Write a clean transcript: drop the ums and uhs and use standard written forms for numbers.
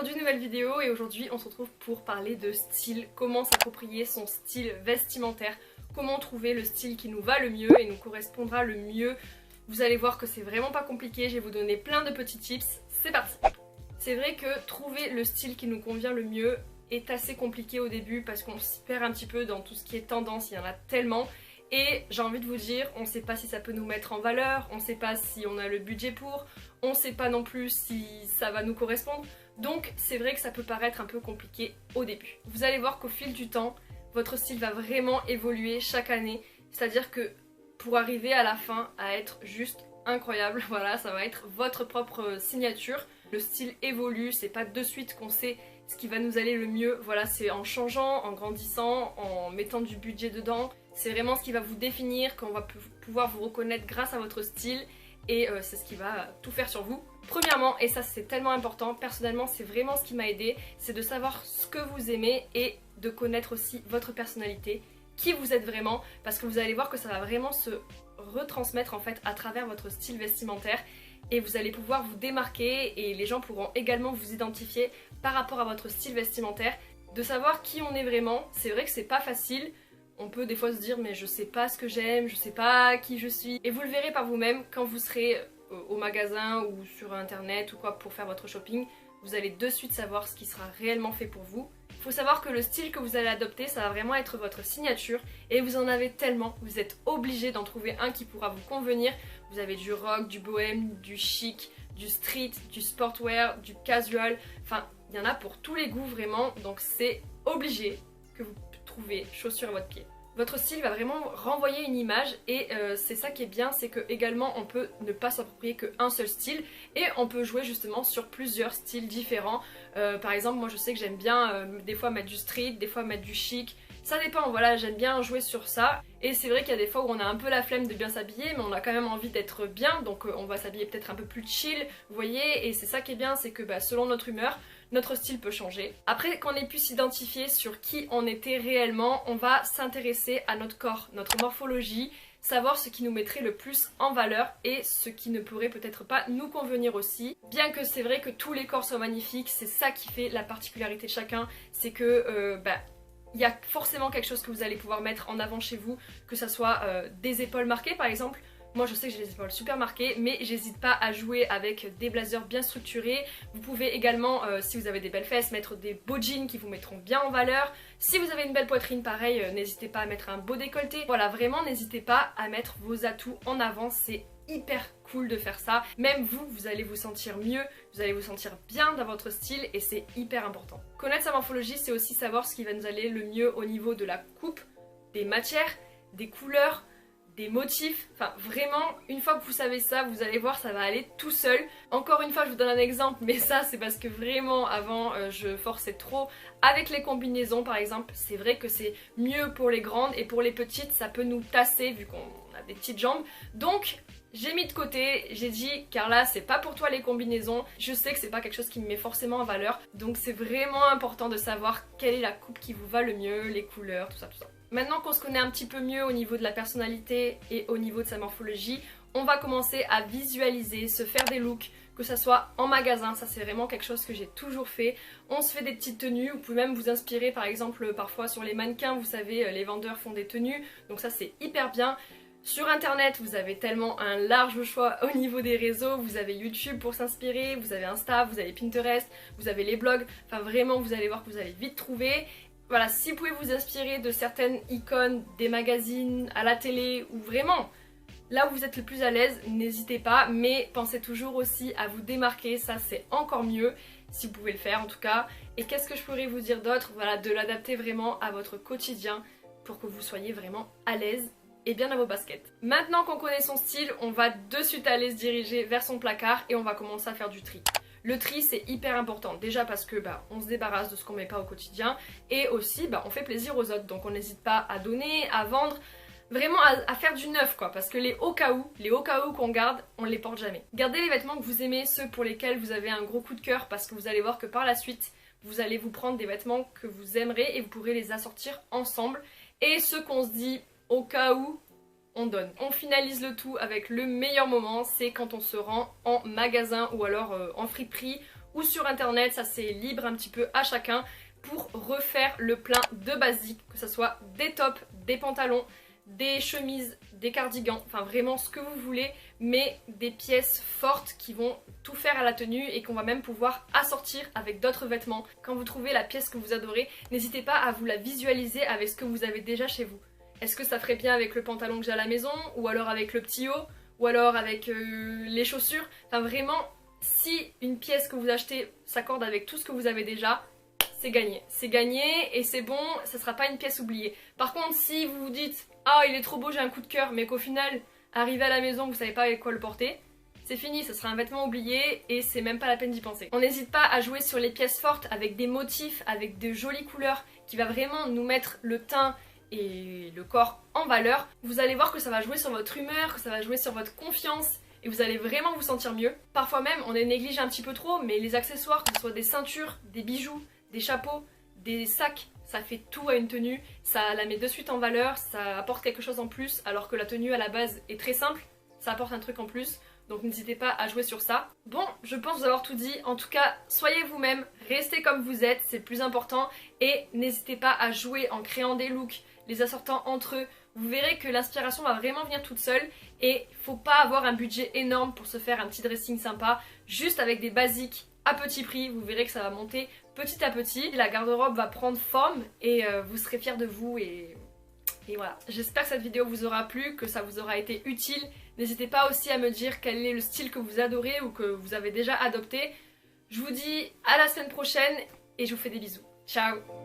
aujourd'hui nouvelle vidéo et aujourd'hui on se retrouve pour parler de style, comment s'approprier son style vestimentaire, comment trouver le style qui nous va le mieux et nous correspondra le mieux. Vous allez voir que c'est vraiment pas compliqué, je vais vous donner plein de petits tips, c'est parti. C'est vrai que trouver le style qui nous convient le mieux est assez compliqué au début parce qu'on s'y perd un petit peu dans tout ce qui est tendance, il y en a tellement. Et j'ai envie de vous dire, on ne sait pas si ça peut nous mettre en valeur, on ne sait pas si on a le budget pour, on ne sait pas non plus si ça va nous correspondre. Donc c'est vrai que ça peut paraître un peu compliqué au début. Vous allez voir qu'au fil du temps, votre style va vraiment évoluer chaque année. C'est-à-dire que pour arriver à la fin à être juste incroyable, voilà, ça va être votre propre signature. Le style évolue, c'est pas de suite qu'on sait ce qui va nous aller le mieux. Voilà, c'est en changeant, en grandissant, en mettant du budget dedans. C'est vraiment ce qui va vous définir, qu'on va pouvoir vous reconnaître grâce à votre style et c'est ce qui va tout faire sur vous. Premièrement, et ça c'est tellement important, personnellement c'est vraiment ce qui m'a aidé, c'est de savoir ce que vous aimez et de connaître aussi votre personnalité, qui vous êtes vraiment, parce que vous allez voir que ça va vraiment se retransmettre en fait à travers votre style vestimentaire et vous allez pouvoir vous démarquer et les gens pourront également vous identifier par rapport à votre style vestimentaire. De savoir qui on est vraiment, c'est vrai que c'est pas facile. On peut des fois se dire mais je sais pas ce que j'aime, je sais pas qui je suis. Et vous le verrez par vous-même quand vous serez au magasin ou sur internet ou quoi pour faire votre shopping. Vous allez de suite savoir ce qui sera réellement fait pour vous. Il faut savoir que le style que vous allez adopter, ça va vraiment être votre signature. Et vous en avez tellement, vous êtes obligé d'en trouver un qui pourra vous convenir. Vous avez du rock, du bohème, du chic, du street, du sportwear, du casual. Enfin, il y en a pour tous les goûts vraiment. Donc c'est obligé que vous trouver chaussures à votre pied. Votre style va vraiment renvoyer une image et c'est ça qui est bien, c'est que également on peut ne pas s'approprier qu'un seul style et on peut jouer justement sur plusieurs styles différents. Par exemple, moi je sais que j'aime bien des fois mettre du street, des fois mettre du chic. Ça dépend, voilà, j'aime bien jouer sur ça. Et c'est vrai qu'il y a des fois où on a un peu la flemme de bien s'habiller, mais on a quand même envie d'être bien, donc on va s'habiller peut-être un peu plus chill, vous voyez. Et c'est ça qui est bien, c'est que selon notre humeur, notre style peut changer. Après qu'on ait pu s'identifier sur qui on était réellement, on va s'intéresser à notre corps, notre morphologie, savoir ce qui nous mettrait le plus en valeur et ce qui ne pourrait peut-être pas nous convenir aussi. Bien que c'est vrai que tous les corps soient magnifiques, c'est ça qui fait la particularité de chacun, c'est que il y a forcément quelque chose que vous allez pouvoir mettre en avant chez vous, que ça soit des épaules marquées par exemple. Moi je sais que j'ai les épaules super marquées, mais j'hésite pas à jouer avec des blazers bien structurés. Vous pouvez également, si vous avez des belles fesses, mettre des beaux jeans qui vous mettront bien en valeur. Si vous avez une belle poitrine, pareil, n'hésitez pas à mettre un beau décolleté. Voilà, vraiment n'hésitez pas à mettre vos atouts en avant, c'est hyper cool de faire ça. Même vous, vous allez vous sentir mieux, vous allez vous sentir bien dans votre style et c'est hyper important. Connaître sa morphologie, c'est aussi savoir ce qui va nous aller le mieux au niveau de la coupe, des matières, des couleurs, des motifs, enfin vraiment une fois que vous savez ça, vous allez voir, ça va aller tout seul. Encore une fois je vous donne un exemple, mais ça c'est parce que vraiment avant je forçais trop avec les combinaisons par exemple. C'est vrai que c'est mieux pour les grandes et pour les petites ça peut nous tasser vu qu'on a des petites jambes, donc j'ai mis de côté, j'ai dit Carla c'est pas pour toi les combinaisons, je sais que c'est pas quelque chose qui me met forcément en valeur, donc c'est vraiment important de savoir quelle est la coupe qui vous va le mieux, les couleurs, tout ça tout ça. Maintenant qu'on se connaît un petit peu mieux au niveau de la personnalité et au niveau de sa morphologie, on va commencer à visualiser, se faire des looks, que ça soit en magasin, ça c'est vraiment quelque chose que j'ai toujours fait. On se fait des petites tenues, vous pouvez même vous inspirer par exemple parfois sur les mannequins, vous savez les vendeurs font des tenues, donc ça c'est hyper bien. Sur internet vous avez tellement un large choix au niveau des réseaux, vous avez YouTube pour s'inspirer, vous avez Insta, vous avez Pinterest, vous avez les blogs, enfin vraiment vous allez voir que vous allez vite trouver. Voilà, si vous pouvez vous inspirer de certaines icônes, des magazines, à la télé, ou vraiment là où vous êtes le plus à l'aise, n'hésitez pas, mais pensez toujours aussi à vous démarquer, ça c'est encore mieux, si vous pouvez le faire en tout cas. Et qu'est-ce que je pourrais vous dire d'autre? Voilà, de l'adapter vraiment à votre quotidien pour que vous soyez vraiment à l'aise et bien dans vos baskets. Maintenant qu'on connaît son style, on va de suite aller se diriger vers son placard et on va commencer à faire du tri. Le tri c'est hyper important, déjà parce que on se débarrasse de ce qu'on met pas au quotidien et aussi on fait plaisir aux autres, donc on n'hésite pas à donner, à vendre, vraiment à faire du neuf quoi, parce que les au cas où qu'on garde, on les porte jamais. Gardez les vêtements que vous aimez, ceux pour lesquels vous avez un gros coup de cœur, parce que vous allez voir que par la suite vous allez vous prendre des vêtements que vous aimerez et vous pourrez les assortir ensemble, et ceux qu'on se dit au cas où, on donne. On finalise le tout avec le meilleur moment, c'est quand on se rend en magasin ou alors en friperie ou sur internet, ça c'est libre un petit peu à chacun, pour refaire le plein de basiques, que ce soit des tops, des pantalons, des chemises, des cardigans, enfin vraiment ce que vous voulez, mais des pièces fortes qui vont tout faire à la tenue et qu'on va même pouvoir assortir avec d'autres vêtements. Quand vous trouvez la pièce que vous adorez, n'hésitez pas à vous la visualiser avec ce que vous avez déjà chez vous. Est-ce que ça ferait bien avec le pantalon que j'ai à la maison, ou alors avec le petit haut, ou alors avec les chaussures? Enfin vraiment, si une pièce que vous achetez s'accorde avec tout ce que vous avez déjà, c'est gagné. C'est gagné et c'est bon, ça sera pas une pièce oubliée. Par contre, si vous vous dites « Ah, il est trop beau, j'ai un coup de cœur », mais qu'au final, arrivé à la maison, vous savez pas avec quoi le porter, c'est fini, ça sera un vêtement oublié et c'est même pas la peine d'y penser. On n'hésite pas à jouer sur les pièces fortes avec des motifs, avec de jolies couleurs qui va vraiment nous mettre le teint et le corps en valeur. Vous allez voir que ça va jouer sur votre humeur, que ça va jouer sur votre confiance et vous allez vraiment vous sentir mieux. Parfois même, on les néglige un petit peu trop, mais les accessoires, que ce soit des ceintures, des bijoux, des chapeaux, des sacs, ça fait tout à une tenue, ça la met de suite en valeur, ça apporte quelque chose en plus, alors que la tenue à la base est très simple, ça apporte un truc en plus, donc n'hésitez pas à jouer sur ça. Bon, je pense vous avoir tout dit, en tout cas, soyez vous-même, restez comme vous êtes, c'est le plus important, et n'hésitez pas à jouer en créant des looks, les assortant entre eux. Vous verrez que l'inspiration va vraiment venir toute seule, et faut pas avoir un budget énorme pour se faire un petit dressing sympa, juste avec des basiques à petit prix, vous verrez que ça va monter petit à petit. La garde-robe va prendre forme et vous serez fiers de vous et voilà. J'espère que cette vidéo vous aura plu, que ça vous aura été utile. N'hésitez pas aussi à me dire quel est le style que vous adorez ou que vous avez déjà adopté. Je vous dis à la semaine prochaine et je vous fais des bisous. Ciao!